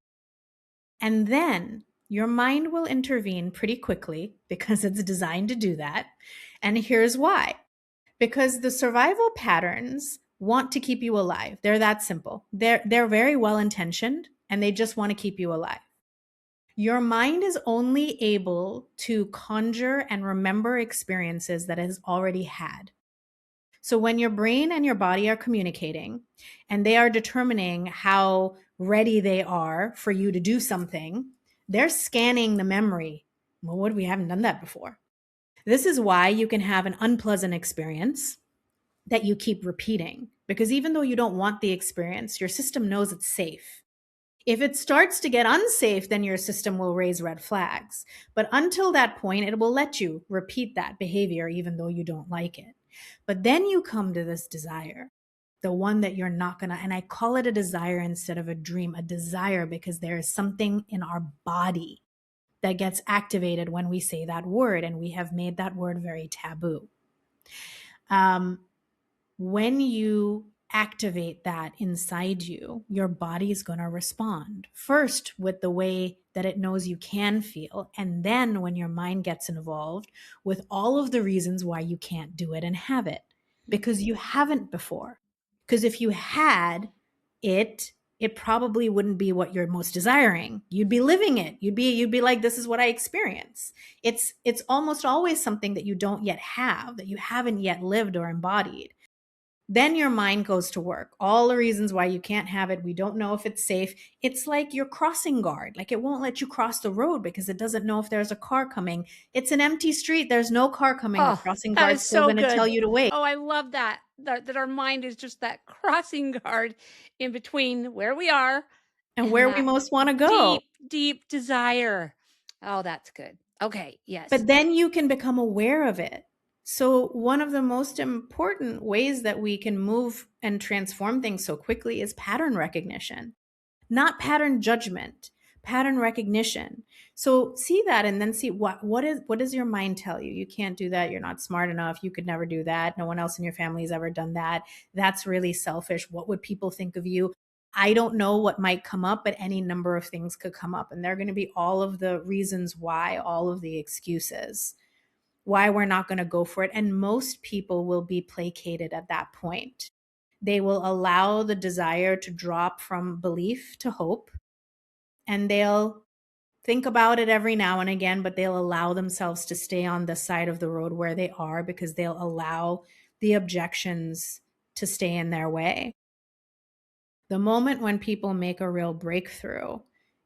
And then your mind will intervene pretty quickly, because it's designed to do that. And here's why: because the survival patterns want to keep you alive. They're that simple. They're very well intentioned, and they just want to keep you alive. Your mind is only able to conjure and remember experiences that it has already had. So when your brain and your body are communicating and they are determining how ready they are for you to do something, they're scanning the memory Well, what? We haven't done that before. This is why you can have an unpleasant experience that you keep repeating, because even though you don't want the experience, your system knows it's safe. If it starts to get unsafe, then your system will raise red flags. But until that point, it will let you repeat that behavior even though you don't like it. But then you come to this desire, the one that you're not going to, and I call it a desire instead of a dream, a desire, because there is something in our body that gets activated when we say that word, and we have made that word very taboo. When you activate that inside you, your body is going to respond first with the way that it knows you can feel. And then when your mind gets involved with all of the reasons why you can't do it and have it, because you haven't before. Because if you had it, it probably wouldn't be what you're most desiring. You'd be living it. You'd be like, this is what I experience. It's almost always something that you don't yet have, that you haven't yet lived or embodied. Then your mind goes to work. All the reasons why you can't have it. We don't know if it's safe. It's like your crossing guard. Like it won't let you cross the road because it doesn't know if there's a car coming. It's an empty street. There's no car coming. The Oh, crossing that is guard's still so going to tell good. you to wait. Oh, I love that. That our mind is just that crossing guard in between where we are And and where we that most want to go. deep, deep desire. Oh, that's good. Okay, yes. But then you can become aware of it. So one of the most important ways that we can move and transform things so quickly is pattern recognition. Not pattern judgment, pattern recognition. So see that and then see what does your mind tell you? You can't do that. You're not smart enough. You could never do that. No one else in your family has ever done that. That's really selfish. What would people think of you? I don't know what might come up, but any number of things could come up. And they're going to be all of the reasons why, all of the excuses, why we're not going to go for it. And most people will be placated at that point. They will allow the desire to drop from belief to hope, and they'll think about it every now and again, but they'll allow themselves to stay on the side of the road where they are because they'll allow the objections to stay in their way. The moment when people make a real breakthrough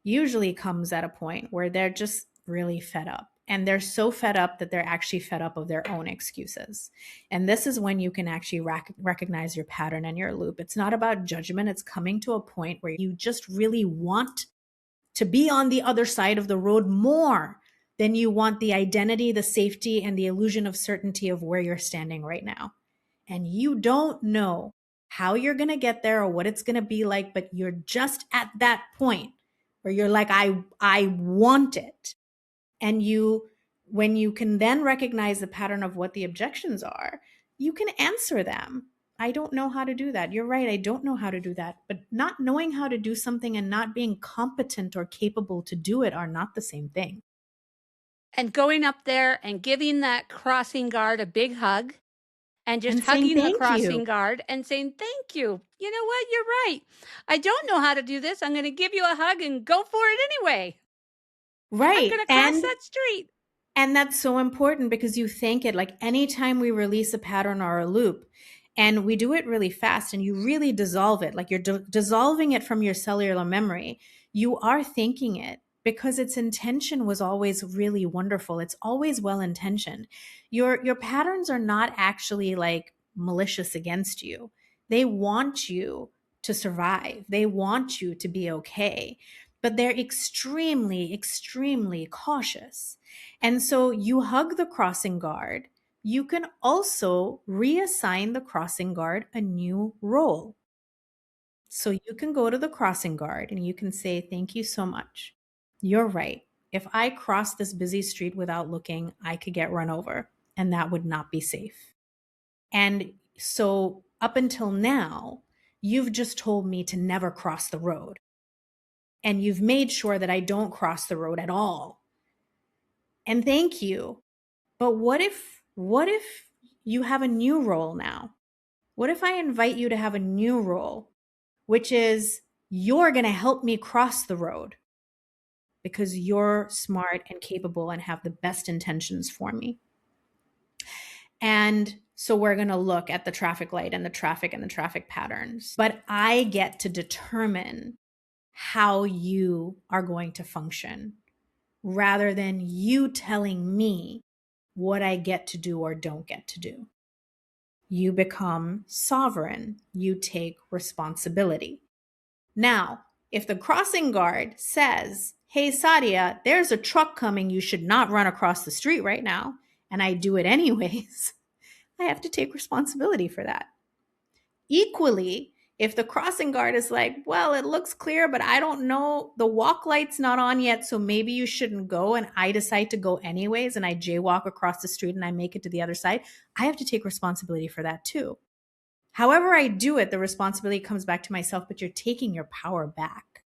usually comes at a point where they're just really fed up. And they're so fed up that they're actually fed up of their own excuses. And this is when you can actually recognize your pattern and your loop. It's not about judgment. It's coming to a point where you just really want to be on the other side of the road more than you want the identity, the safety, and the illusion of certainty of where you're standing right now. And you don't know how you're going to get there or what it's going to be like, but you're just at that point where you're like, I want it. And when you can then recognize the pattern of what the objections are, you can answer them. I don't know how to do that. You're right. I don't know how to do that. But not knowing how to do something and not being competent or capable to do it are not the same thing. And going up there and giving that crossing guard a big hug and just hugging the crossing guard and saying, thank you. You know what? You're right. I don't know how to do this. I'm going to give you a hug and go for it anyway. Right. I'm going to cross that street. And that's so important because you thank it. Like anytime we release a pattern or a loop, and we do it really fast and you really dissolve it, like you're dissolving it from your cellular memory, you are thanking it because its intention was always really wonderful. It's always well-intentioned. Your patterns are not actually like malicious against you. They want you to survive. They want you to be okay, but they're extremely, extremely cautious. And so you hug the crossing guard. You can also reassign the crossing guard a new role. So you can go to the crossing guard and you can say, thank you so much. You're right. If I cross this busy street without looking, I could get run over, and that would not be safe. And so up until now, you've just told me to never cross the road. And you've made sure that I don't cross the road at all. And thank you. But what if you have a new role now? What if I invite you to have a new role, which is you're going to help me cross the road because you're smart and capable and have the best intentions for me. And so we're going to look at the traffic light and the traffic patterns. But I get to determine how you are going to function rather than you telling me what I get to do or don't get to do. You become sovereign. You take responsibility. Now, if the crossing guard says, hey, Sadia, there's a truck coming, you should not run across the street right now, and I do it anyways, I have to take responsibility for that. Equally, if the crossing guard is like, well, it looks clear, but I don't know, the walk light's not on yet, so maybe you shouldn't go, and I decide to go anyways, and I jaywalk across the street and I make it to the other side, I have to take responsibility for that too. However I do it, the responsibility comes back to myself, but you're taking your power back.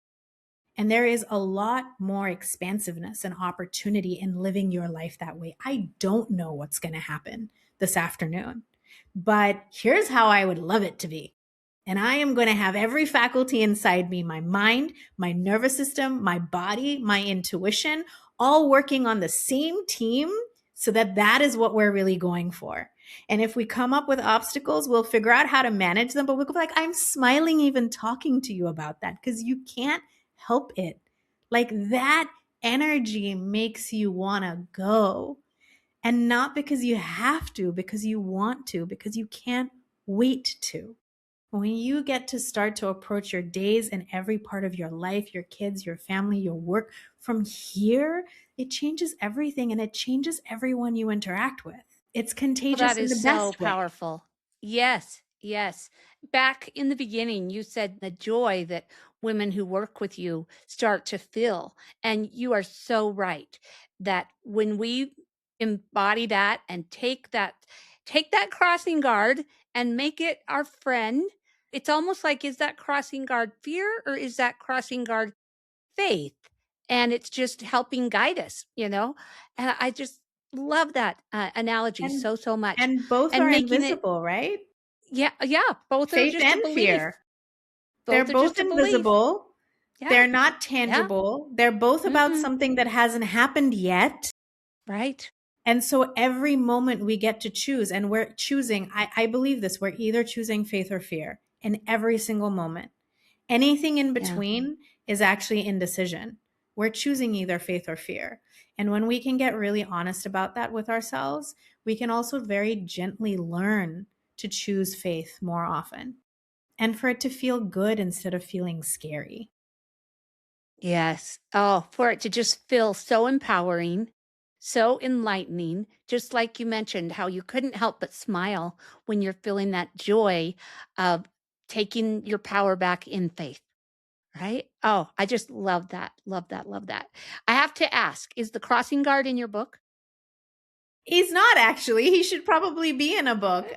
And there is a lot more expansiveness and opportunity in living your life that way. I don't know what's going to happen this afternoon, but here's how I would love it to be. And I am going to have every faculty inside me, my mind, my nervous system, my body, my intuition, all working on the same team so that that is what we're really going for. And if we come up with obstacles, we'll figure out how to manage them. But we'll go like, I'm smiling even talking to you about that because you can't help it. Like that energy makes you want to go. And not because you have to, because you want to, because you can't wait to. When you get to start to approach your days and every part of your life, your kids, your family, your work from here, it changes everything and it changes everyone you interact with. It's Well, that contagious in is the so best way. powerful. Yes, yes. Back in the beginning, you said the joy that women who work with you start to feel. And you are so right that when we embody that and take that crossing guard and make it our friend, it's almost like, is that crossing guard fear or is that crossing guard faith? And it's just helping guide us, you know? And I just love that analogy And so, so much. and both And are making it, invisible, right? yeah, yeah, both are Faith just a and belief. fear. They're Both are both just a belief. invisible. Yeah, They're not yeah. tangible. They're both about Mm-mm, something that hasn't happened yet. right. And so every moment we get to choose, and we're choosing, I believe this, we're either choosing faith or fear in every single moment. Anything in Yeah. between is actually indecision. We're choosing either faith or fear. And when we can get really honest about that with ourselves, we can also very gently learn to choose faith more often and for it to feel good instead of feeling scary. Yes. Oh, for it to just feel so empowering, so enlightening, just like you mentioned, how you couldn't help but smile when you're feeling that joy of taking your power back in faith. Right? Oh, I just love that, love that, love that. I have to ask, is the crossing guard in your book? He's not actually. He should probably be in a book.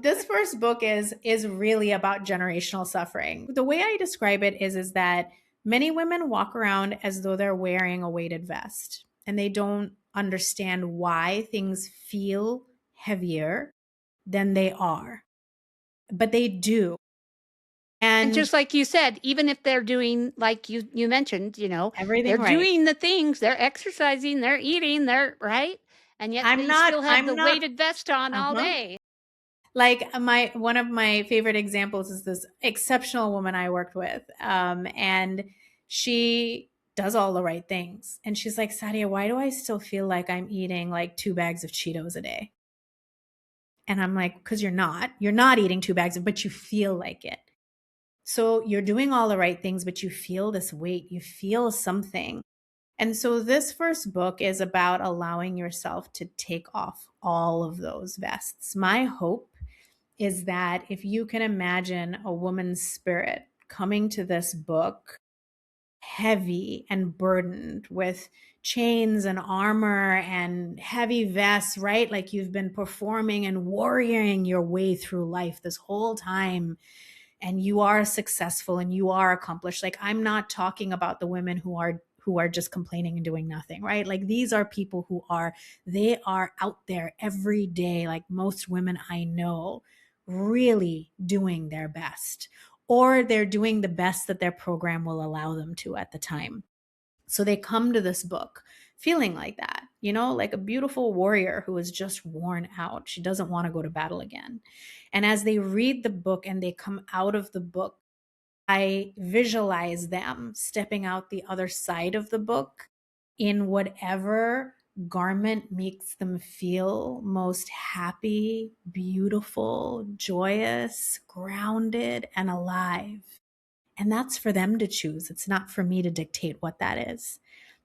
This first book is really about generational suffering. The way I describe it is that many women walk around as though they're wearing a weighted vest, and they don't understand why things feel heavier than they are, but they do. And And just like you said, even if they're doing like you mentioned, you know, everything they're right. doing the things, they're exercising, they're eating, they're right? And yet I'm they not. still have the I'm not. weighted vest on Uh all huh. day. Like my one of my favorite examples is this exceptional woman I worked with, and she does all the right things, and she's like, Sadia, why do I still feel like I'm eating like 2 bags of Cheetos a day? And I'm like, because you're not eating 2 bags, but you feel like it. So you're doing all the right things, but you feel this weight, you feel something. And so this first book is about allowing yourself to take off all of those vests. My hope is that if you can imagine a woman's spirit coming to this book heavy and burdened with chains and armor and heavy vests, right? Like you've been performing and warrioring your way through life this whole time, and you are successful and you are accomplished. Like I'm not talking about the women who are just complaining and doing nothing, right? Like these are people they are out there every day, like most women I know, really doing their best, or they're doing the best that their program will allow them to at the time. So they come to this book feeling like that, like a beautiful warrior who is just worn out. She doesn't want to go to battle again. And as they read the book and they come out of the book, I visualize them stepping out the other side of the book in whatever garment makes them feel most happy, beautiful, joyous, grounded, and alive. And that's for them to choose. It's not for me to dictate what that is.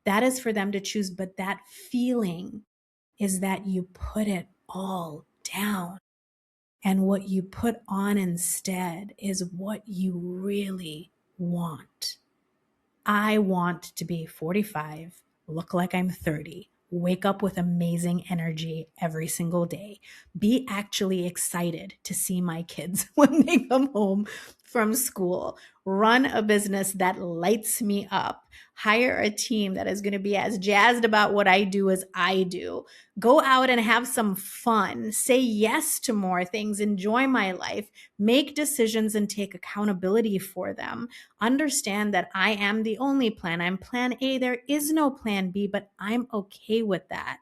That is for them to choose. But that feeling is that you put it all down. And what you put on instead is what you really want. I want to be 45, look like I'm 30, wake up with amazing energy every single day, be actually excited to see my kids when they come home from school, run a business that lights me up, hire a team that is going to be as jazzed about what I do as I do, go out and have some fun, say yes to more things, enjoy my life, make decisions and take accountability for them. Understand that I am the only plan. I'm plan A. There is no plan B, but I'm okay with that.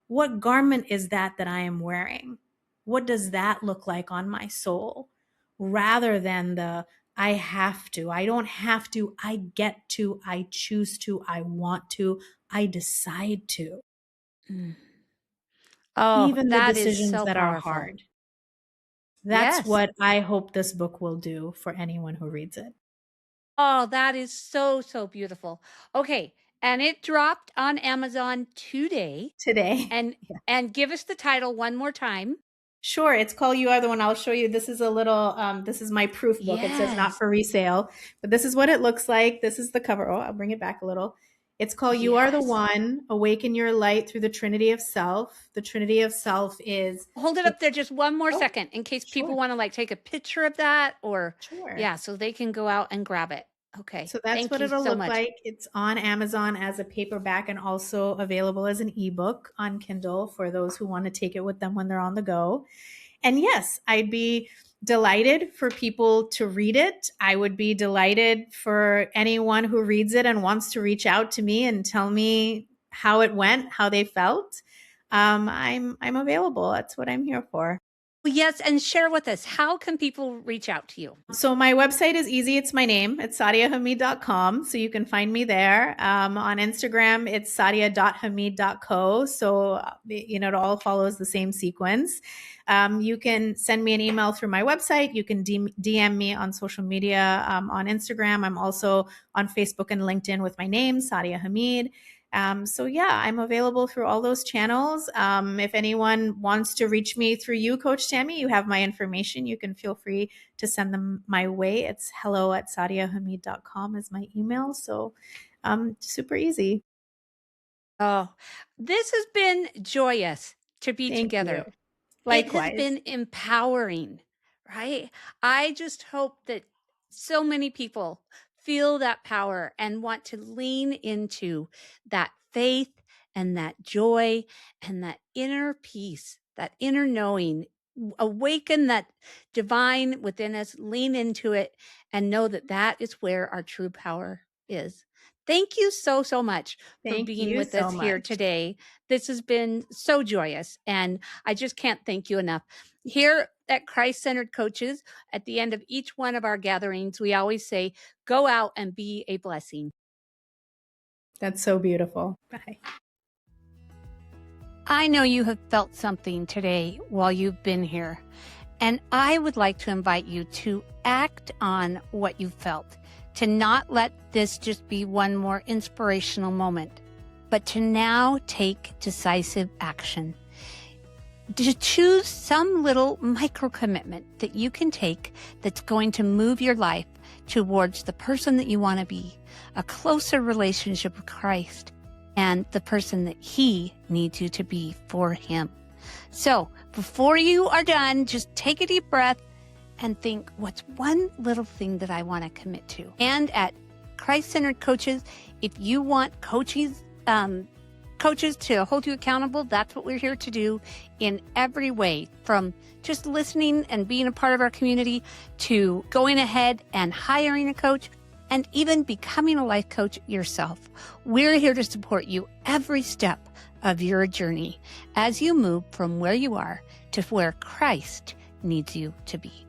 What garment is that I am wearing? What does that look like on my soul? Rather than the I have to, I don't have to, I get to, I choose to, I want to, I decide to. Mm. Oh, Even the that is decisions so that are powerful. hard. That's Yes. what I hope this book will do for anyone who reads it. Oh, that is so, so beautiful. Okay. And it dropped on Amazon today. Today. And and give us the title one more time. Sure, it's called You Are the One. I'll show you. This is a little, this is my proof book. It says not Yes. for resale, but this is what it looks like. This is the cover. Oh, I'll bring it back a little. It's called You Are the Yes. One, Awaken Your Light Through the Trinity of Self. The Trinity of Self is, Hold it it's, up there just one more oh, second in case people sure, want to like take a picture of that or sure. yeah, so they can go out and grab it. Okay. So that's Thank what you it'll so look much. like. It's on Amazon as a paperback and also available as an ebook on Kindle for those who want to take it with them when they're on the go. And yes, I'd be delighted for people to read it. I would be delighted for anyone who reads it and wants to reach out to me and tell me how it went, how they felt. I'm available. That's what I'm here for. Well, yes, and share with us. How can people reach out to you? So my website is easy. It's my name. It's sadiahameed.com. So you can find me there. On Instagram, it's sadia.hameed.co. So, it all follows the same sequence. You can send me an email through my website. You can DM me on social media on Instagram. I'm also on Facebook and LinkedIn with my name, Sadia Hameed. So yeah, I'm available through all those channels. If anyone wants to reach me through you, Coach Tami, you have my information. You can feel free to send them my way. It's hello@sadiahameed.com is my email. So super easy. Oh, this has been joyous to be Thank you. together. It has Likewise. been empowering, right? I just hope that so many people feel that power and want to lean into that faith and that joy and that inner peace, that inner knowing. Awaken that divine within us, lean into it, and know that that is where our true power is. Thank you so, so much for Thank being you with so us here much. today. This has been so joyous, and I just can't thank you enough. Here at Christ Centered Coaches, at the end of each one of our gatherings, we always say, go out and be a blessing. That's so beautiful. Bye. I know you have felt something today while you've been here, and I would like to invite you to act on what you felt, to not let this just be one more inspirational moment, but to now take decisive action. To choose some little micro commitment that you can take that's going to move your life towards the person that you want to be, a closer relationship with Christ, and the person that He needs you to be for Him. So before you are done, just take a deep breath and think, what's one little thing that I want to commit to? And at Christ-Centered Coaches, if you want coaches to hold you accountable, that's what we're here to do in every way, from just listening and being a part of our community to going ahead and hiring a coach and even becoming a life coach yourself. We're here to support you every step of your journey as you move from where you are to where Christ needs you to be.